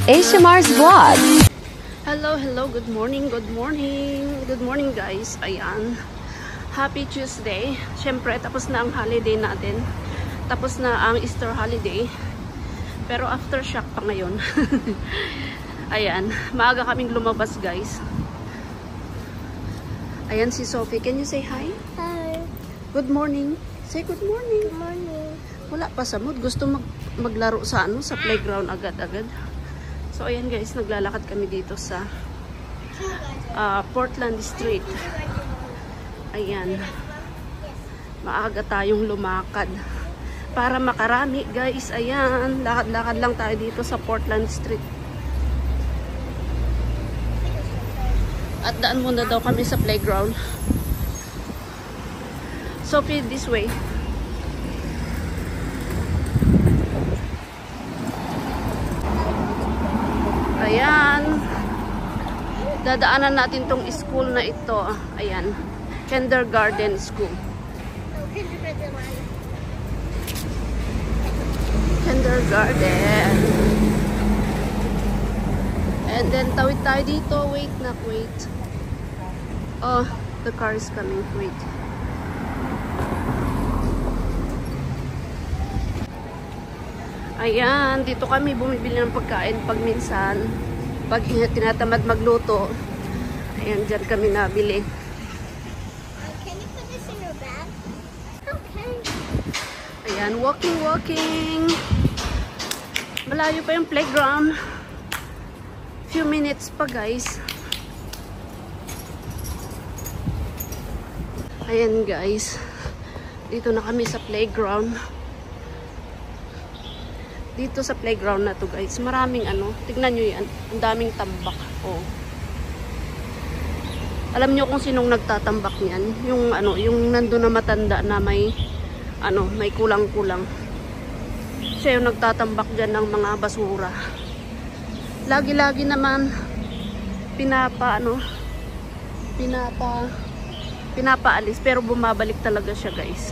Asia Mars Vlog. Hello, good morning guys. Ayan, happy Tuesday. Syempre tapos na ang holiday natin, tapos na ang Easter holiday, pero aftershock pa ngayon. Ayan, maaga kaming lumabas guys. Ayan si Sophie, can you say hi? Hi. Good morning. Say good morning. Good morning. Wala pa sa mood, gusto maglaro sa sa playground agad-agad. So ayan guys, naglalakad kami dito sa Portland Street. Ayan, maaga tayong lumakad para makarami guys. Ayan, lakad-lakad lang tayo dito sa Portland Street. At daan muna daw kami sa playground. Sophie, this way. Ayan, dadaanan natin tong school na ito. Ayan, kindergarten school. Kindergarten. And then tawid tayo dito. Wait. Oh, the car is coming. Wait. Ayan, dito kami bumibili ng pagkain pag minsan, pag tinatamad magluto. Ayan, dyan kami nabili. Can you put this in your bag? Okay. Ayan, walking. Malayo pa yung playground. Few minutes pa guys. Ayan guys, dito na kami sa playground. Dito sa playground na to guys, maraming tignan nyo yan, ang daming tambak. Oh. Alam nyo kung sinong nagtatambak niyan? Yung nandun na matanda na may kulang-kulang. Siya yung nagtatambak dyan ng mga basura. Lagi-lagi naman pinapaalis, pero bumabalik talaga siya guys.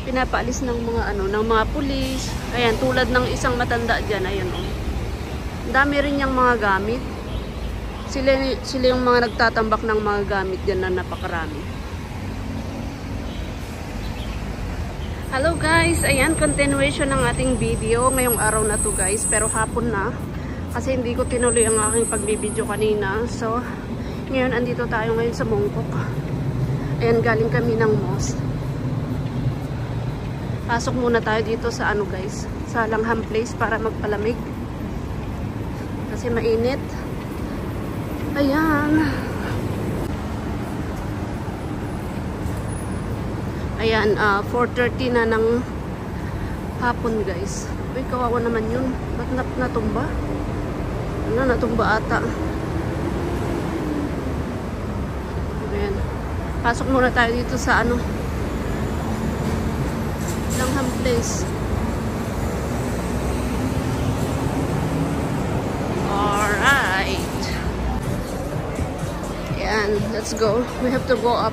Pinapaalis ng mga pulis. Ayan, tulad ng isang matanda dyan. Ayan o. Dami rin niyang mga gamit. Sila yung mga nagtatambak ng mga gamit dyan na napakarami. Hello guys. Ayan, continuation ng ating video ngayong araw na to guys. Pero hapon na. Kasi hindi ko tinuloy ang aking pagbibideo kanina. So, ngayon andito tayo ngayon sa Mongkok. Ayan, galing kami ng mosque. Pasok muna tayo dito sa guys, sa Langham Place para magpalamig. Kasi mainit. Ayan. Ayan, 4:30 na ng hapon guys. Uy, kawawa naman yun. Ba't natumba? Natumba ata. Ayan. Pasok muna tayo dito sa Langham Place. Alright. Ayan, let's go. We have to go up.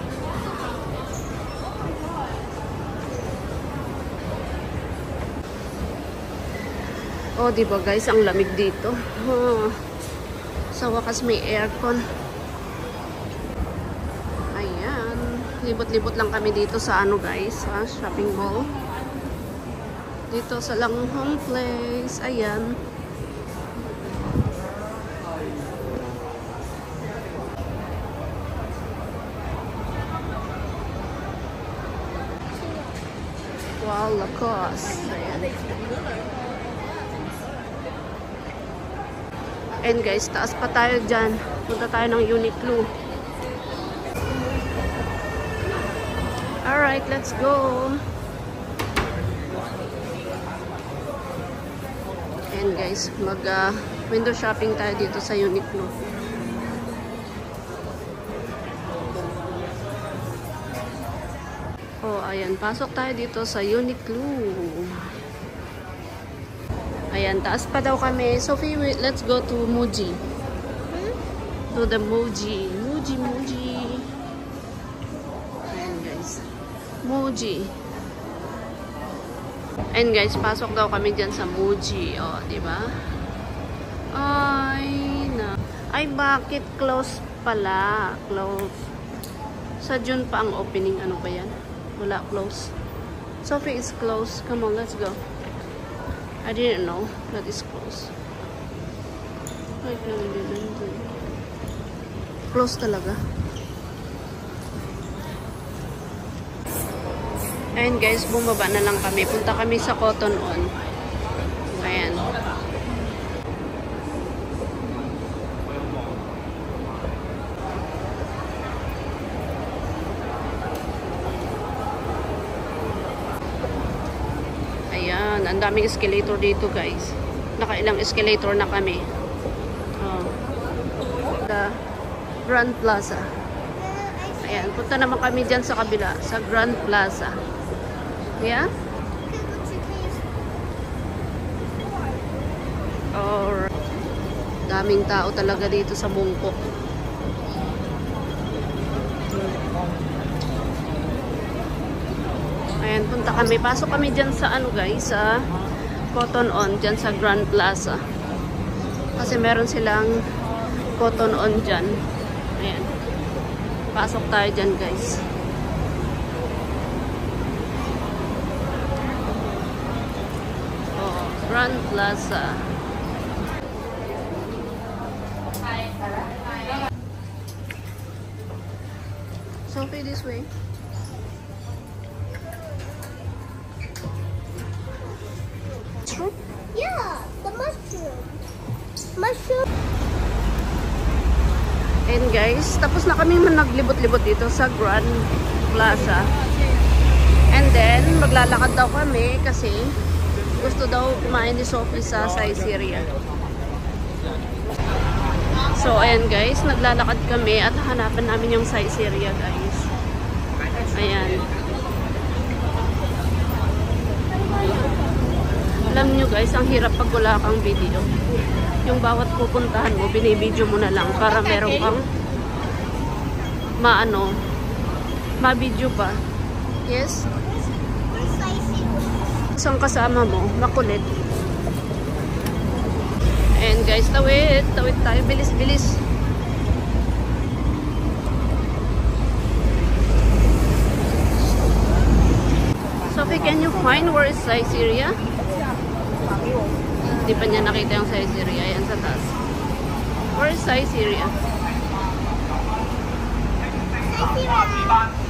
Oh, diba guys, ang lamig dito. Sa wakas may aircon. Ayan. Libot-libot lang kami dito sa guys, shopping mall. Dito sa Langham Place. Ayan. Wow, Lacoste. Ayan. And guys, taas pa tayo dyan. Punta tayo ng Uniqlo. Alright, let's go. And guys, window shopping tayo dito sa Uniqlo. Oh, ayan, pasok tayo dito sa Uniqlo. Ayan, taas pa daw kami. Sophie, let's go to Muji. To the Muji. Muji. Ayan guys. Muji. Ayan guys, pasok daw kami dyan sa Muji. O, diba? Ay, bakit close pala? Close. Sa June pa ang opening. Ano ba yan? Wala, close. Sophie is close. Come on, let's go. I didn't know that is close. Close talaga. Ayan guys, bumaba na lang kami. Punta kami sa Cotton On. Ayan. Ayan, ang daming escalator dito guys. Nakailang escalator na kami. Oh. The Grand Plaza. Ayan, punta naman kami dyan sa kabila, sa Grand Plaza. Yeah? Alright. Daming tao talaga dito sa Bangkok. Ayan, punta kami. Pasok kami dyan sa ano guys, sa Cotton On, dyan sa Grand Plaza. Kasi meron silang Cotton On dyan. Ayan. Pasok tayo dyan guys. Oh, Grand Plaza. Sophie, this way. Yeah, the mushroom. Mushroom. And guys, tapos na kami naglibot-libot dito sa Grand Plaza. And then, maglalakad daw kami kasi gusto daw kumain ni Sophie sa Saizeriya. So, ayan guys, naglalakad kami at hanapan namin yung Saizeriya guys. Ayan. Alam nyo guys, ang hirap pag wala kang video. Yung bawat pupuntahan mo, binibidyo mo na lang para meron kang ma-video pa. Yes? Isang kasama mo, makulit. And guys, tawid tayo, bilis. Sophie, can you find where is Saizeriya? Hindi pa niya nakita yung Saizeriya. Ayan sa taas. Where is Saizeriya?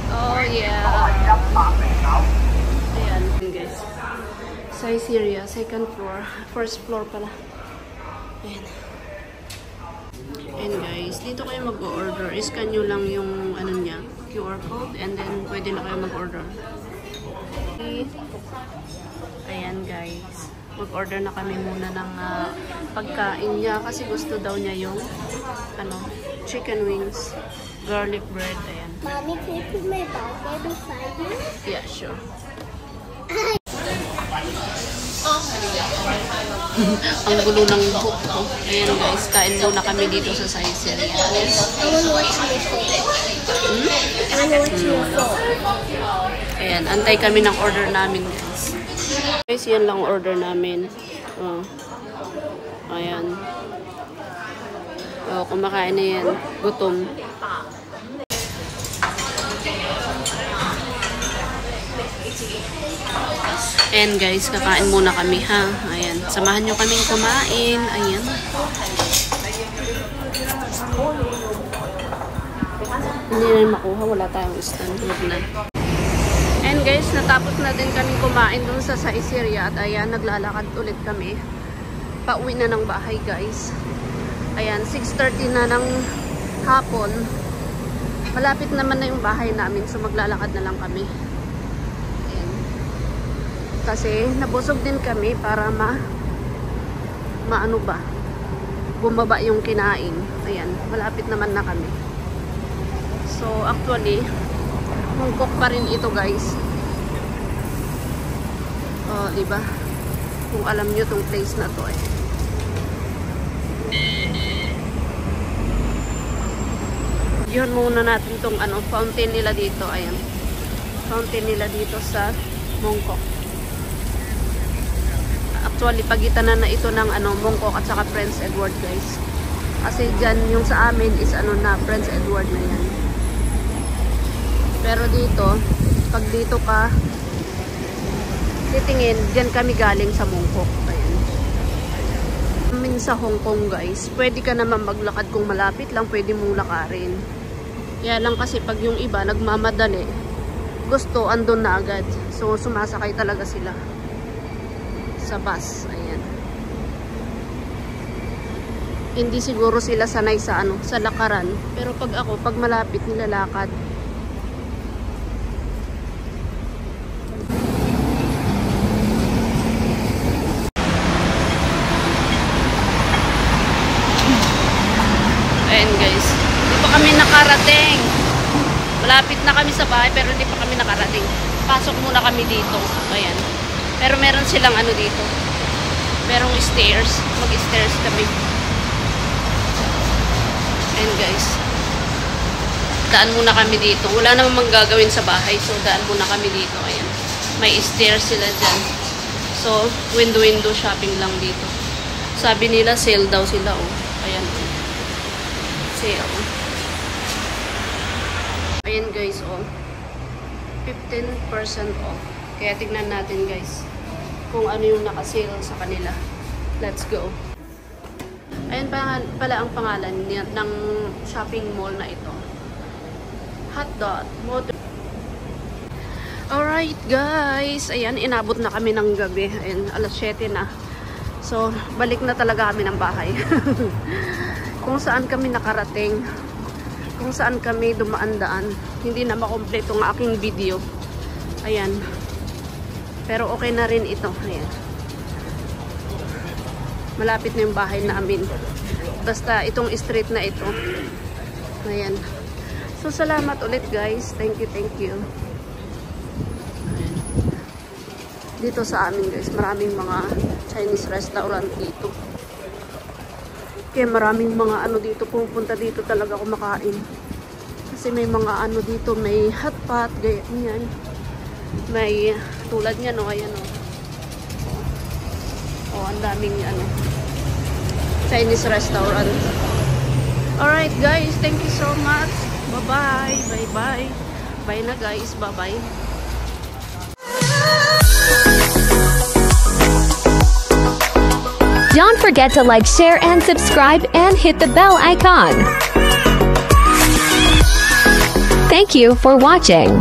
Oh yeah. Ayan guys. Saizeriya, second floor. First floor pala. Ayan. And guys, dito kayo mag-order. Iscan nyo lang yung ano niya, QR code, and then pwede na kayo mag-order. Ayan guys. Mag-order na kami muna ng pagkain niya kasi gusto daw niya yung chicken wings, garlic bread. Ayan. Mommy, can you put my bag right beside you? Yeah, sure. Ang gulo ng buhok ko. Ayan guys, kain muna kami dito sa Saizeriya. I want to watch your phone. I want to watch your phone. Ayan, antay kami ng order namin guys. Guys, yan lang order namin. Oh. Ayan. Oh, kumakain na yan. Gutom. And guys, kakain muna kami ha. Ayan. Samahan nyo kaming kumain. Ayan. Hindi na makuha. Wala tayong stand. Huwag na. And guys, natapos na din kami kumain dun sa Saizeriya. At ayan, naglalakad ulit kami. Pauwi na ng bahay guys. Ayan, 6:30 na ng hapon. Malapit naman na yung bahay namin. So maglalakad na lang kami. Ayan. Kasi nabusog din kami para bumaba yung kinain. Ayan, malapit naman na kami. So actually, Bangkok pa rin ito guys. Oh, diba? Kung alam nyo tong place na to eh. Yun muna natin tong fountain nila dito. Ayan. Fountain nila dito sa Mongkok. Actually, pagitan na ito ng Mongkok at saka Prince Edward, guys. Kasi dyan yung sa amin is na Prince Edward na yan. Pero dito, pag dito ka titingin, dyan kami galing sa Mongkok. Ayan. Amin sa Hong Kong, guys, pwede ka naman maglakad kung malapit lang, pwede mong lakarin. Kaya lang kasi pag yung iba nagmamadali, gusto andun na agad. So sumasakay talaga sila sa bus. Ayan. Hindi siguro sila sanay sa sa lakaran. Pero pag ako, pag malapit, nilalakad. Ayan, guys. Hindi pa kami nakarating. Malapit na kami sa bahay pero hindi pa kami nakarating. Pasok muna kami dito. Ayan. Pero meron silang dito. Merong stairs. Mag-stairs kami. Ayan, guys. Daan muna kami dito. Wala namang gagawin sa bahay. So, daan muna kami dito. Ayan. May stairs sila dyan. So, window-window shopping lang dito. Sabi nila, sale daw sila. Oh. Ayan. Sale. Ayan, guys. Oh. 15% off. Kaya tignan natin, guys, kung ano yung naka-sale sa kanila. Let's go. Ayan pala ang pangalan ng shopping mall na ito. Hot Dot Motor. Alright, guys. Ayan, inabot na kami ng gabi. Ayan, alas 7 na. So, balik na talaga kami ng bahay. Kung saan kami nakarating, kung saan kami dumaan-daan. Hindi na makompleto ng aking video. Ayan. Pero okay na rin ito. Ayan. Malapit na yung bahay namin. Basta itong street na ito. Ayan. So, salamat ulit, guys. Thank you, thank you. Ayan. Dito sa amin, guys, maraming mga Chinese restaurant dito. Kaya maraming mga dito, pupunta dito talaga kumakain. Kasi may mga dito, may hot pot, ganyan. May tulad niya, no, ayan, no. Oh, ang daming Chinese restaurant. Alright, guys, thank you so much. Bye-bye. Bye-bye. Bye na, guys. Bye-bye. Don't forget to like, share, and subscribe, and hit the bell icon. Thank you for watching.